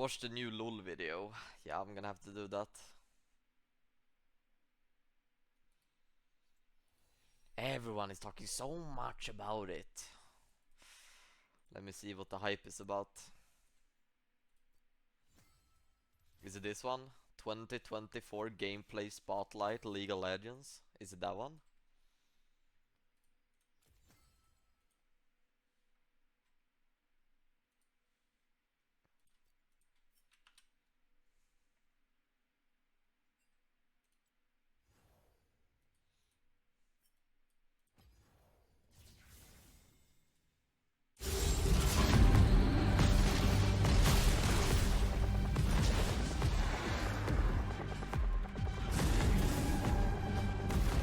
Watch the new LOL video. Yeah, I'm gonna have to do that. Everyone is talking so much about it. Let me see what the hype is about. Is it this one? 2024 Gameplay Spotlight League of Legends? Is it that one?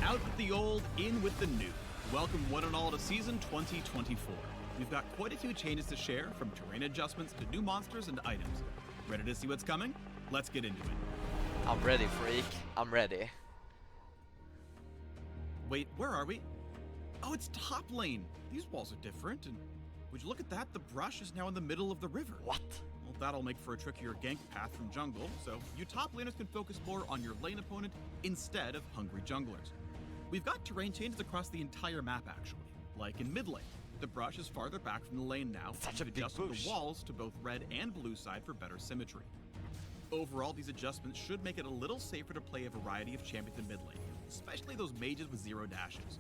Out with the old, in with the new. Welcome one and all to Season 2024. We've got quite a few changes to share, from terrain adjustments to new monsters and items. Ready to see what's coming? Let's get into it. I'm ready, freak. I'm ready. Wait, where are we? Oh, it's top lane. These walls are different, and would you look at that? The brush is now in the middle of the river. What? Well, that'll make for a trickier gank path from jungle, so you top laners can focus more on your lane opponent instead of hungry junglers. We've got terrain changes across the entire map, actually. Like in mid lane, the brush is farther back from the lane now. Such a we've big adjusted bush. the walls to both red and blue side for better symmetry. Overall, these adjustments should make it a little safer to play a variety of champions in mid lane, especially those mages with zero dashes.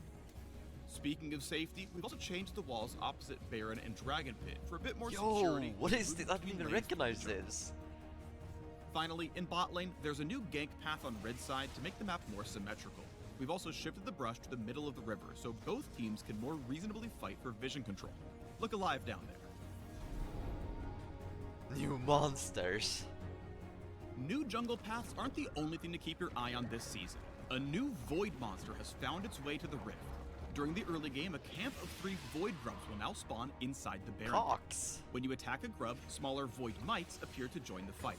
Speaking of safety, we've also changed the walls opposite Baron and Dragon Pit for a bit more security. Yo, what is moving this? I didn't between even lanes recognize for the jungle. this. Finally, in bot lane, there's a new gank path on red side to make the map more symmetrical. We've also shifted the brush to the middle of the river, so both teams can more reasonably fight for vision control. Look alive down there. New monsters. New jungle paths aren't the only thing to keep your eye on this season. A new void monster has found its way to the rift. During the early game, a camp of 3 void grubs will now spawn inside the Baron. Cox. When you attack a grub, smaller void mites appear to join the fight.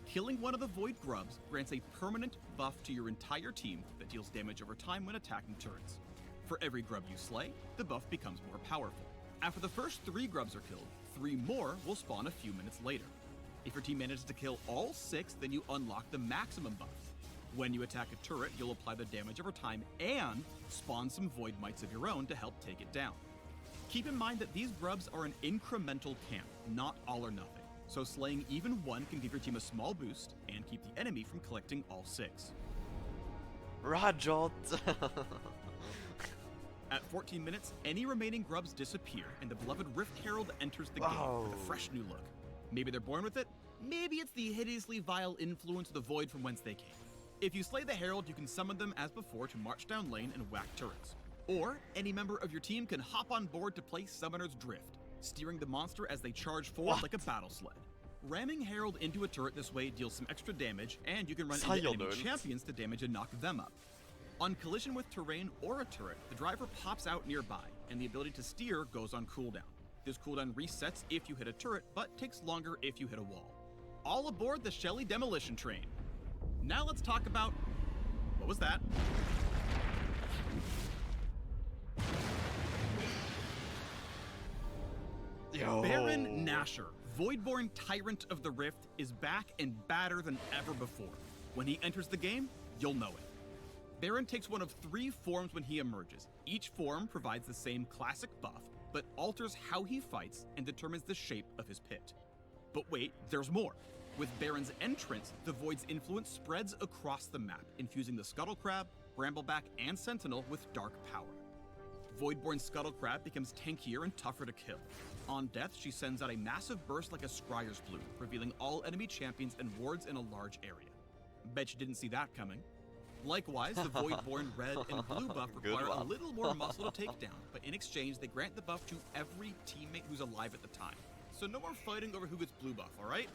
Killing one of the void grubs grants a permanent buff to your entire team that deals damage over time when attacking turrets. For every grub you slay, the buff becomes more powerful. After the first 3 grubs are killed, 3 more will spawn a few minutes later. If your team manages to kill all 6, then you unlock the maximum buff. When you attack a turret, you'll apply the damage over time and spawn some void mites of your own to help take it down. Keep in mind that these grubs are an incremental camp, not all or nothing. So slaying even one can give your team a small boost and keep the enemy from collecting all 6. Rajot. At 14 minutes, any remaining grubs disappear and the beloved Rift Herald enters the game with a fresh new look. Maybe they're born with it, maybe it's the hideously vile influence of the void from whence they came. If you slay the Herald, you can summon them as before to march down lane and whack turrets. Or, any member of your team can hop on board to play Summoner's Drift, steering the monster as they charge forward like a battle sled. Ramming Herald into a turret this way deals some extra damage, and you can run into enemy champions to damage and knock them up. On collision with terrain or a turret, the driver pops out nearby, and the ability to steer goes on cooldown. This cooldown resets if you hit a turret, but takes longer if you hit a wall. All aboard the Shelly Demolition Train. Now let's talk about... what was that? Yo. Baron Nashor, Voidborn Tyrant of the Rift, is back and badder than ever before. When he enters the game, you'll know it. Baron takes one of 3 forms when he emerges. Each form provides the same classic buff, but alters how he fights and determines the shape of his pit. But wait, there's more. With Baron's entrance, the Void's influence spreads across the map, infusing the Scuttle Crab, Brambleback, and Sentinel with dark power. Voidborn Scuttle Crab becomes tankier and tougher to kill. On death, she sends out a massive burst like a Scryer's Bloom, revealing all enemy champions and wards in a large area. Bet you didn't see that coming. Likewise, the Voidborn red and blue buff require a little more muscle to take down, but in exchange, they grant the buff to every teammate who's alive at the time. So no more fighting over who gets blue buff, alright?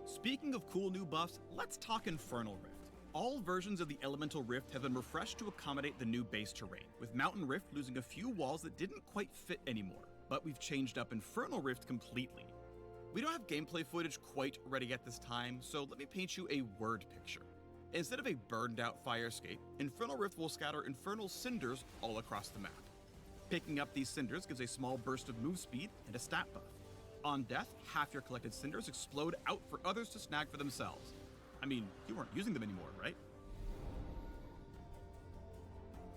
Speaking of cool new buffs, let's talk Infernal Rift. All versions of the Elemental Rift have been refreshed to accommodate the new base terrain, with Mountain Rift losing a few walls that didn't quite fit anymore, but we've changed up Infernal Rift completely. We don't have gameplay footage quite ready at this time, so let me paint you a word picture. Instead of a burned out fire escape, Infernal Rift will scatter infernal cinders all across the map. Picking up these cinders gives a small burst of move speed and a stat buff. On death, half your collected cinders explode out for others to snag for themselves. I mean, you weren't using them anymore, right?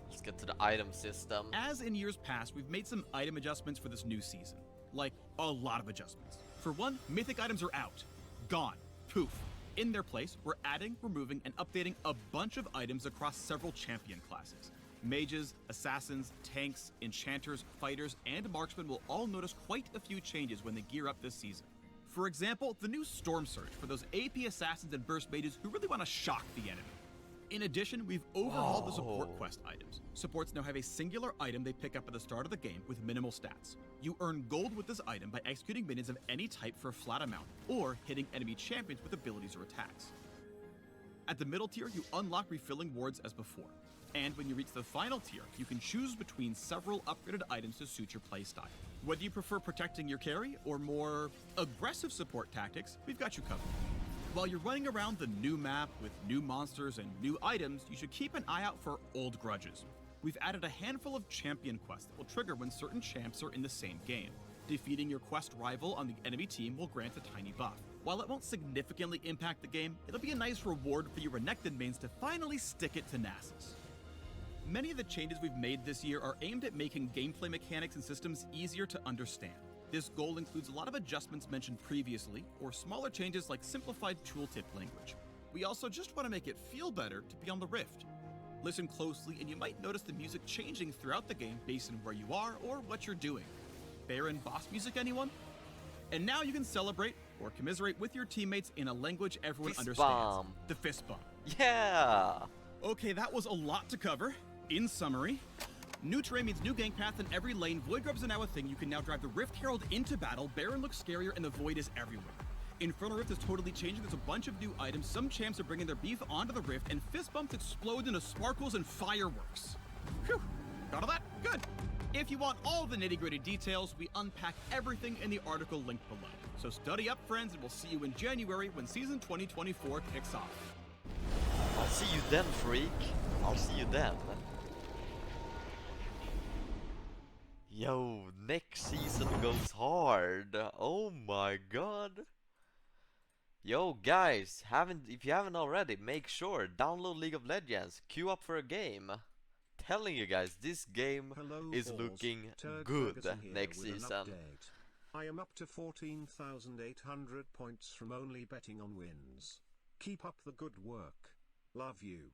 Let's get to the item system. As in years past, we've made some item adjustments for this new season. Like, a lot of adjustments. For one, mythic items are out. Gone. Poof. In their place, we're adding, removing, and updating a bunch of items across several champion classes. Mages, assassins, tanks, enchanters, fighters, and marksmen will all notice quite a few changes when they gear up this season. For example, the new Storm Surge for those AP assassins and burst mages who really want to shock the enemy. In addition, we've overhauled the support quest items. Supports now have a singular item they pick up at the start of the game with minimal stats. You earn gold with this item by executing minions of any type for a flat amount, or hitting enemy champions with abilities or attacks. At the middle tier, you unlock refilling wards as before. And when you reach the final tier, you can choose between several upgraded items to suit your playstyle. Whether you prefer protecting your carry or more aggressive support tactics, we've got you covered. While you're running around the new map with new monsters and new items, you should keep an eye out for old grudges. We've added a handful of champion quests that will trigger when certain champs are in the same game. Defeating your quest rival on the enemy team will grant a tiny buff. While it won't significantly impact the game, it'll be a nice reward for your Renekton mains to finally stick it to Nasus. Many of the changes we've made this year are aimed at making gameplay mechanics and systems easier to understand. This goal includes a lot of adjustments mentioned previously, or smaller changes like simplified tooltip language. We also just want to make it feel better to be on the Rift. Listen closely and you might notice the music changing throughout the game based on where you are or what you're doing. Baron boss music, anyone? And now you can celebrate or commiserate with your teammates in a language everyone understands. Bomb. The fist bump. Yeah! Okay, that was a lot to cover. In summary, new terrain means new gang paths in every lane, Void Grubs are now a thing, you can now drive the Rift Herald into battle, Baron looks scarier, and the Void is everywhere. Infernal Rift is totally changing, there's a bunch of new items, some champs are bringing their beef onto the Rift, and fist bumps explode into sparkles and fireworks. Phew, got all that? Good. If you want all the nitty-gritty details, we unpack everything in the article linked below. So study up, friends, and we'll see you in January when Season 2024 kicks off. I'll see you then, freak. I'll see you then. Yo, next season goes hard. Oh my god. Yo guys, if you haven't already, make sure download League of Legends, queue up for a game. Telling you guys, this game is looking good next season. I am up to 14,800 points from only betting on wins. Keep up the good work. Love you.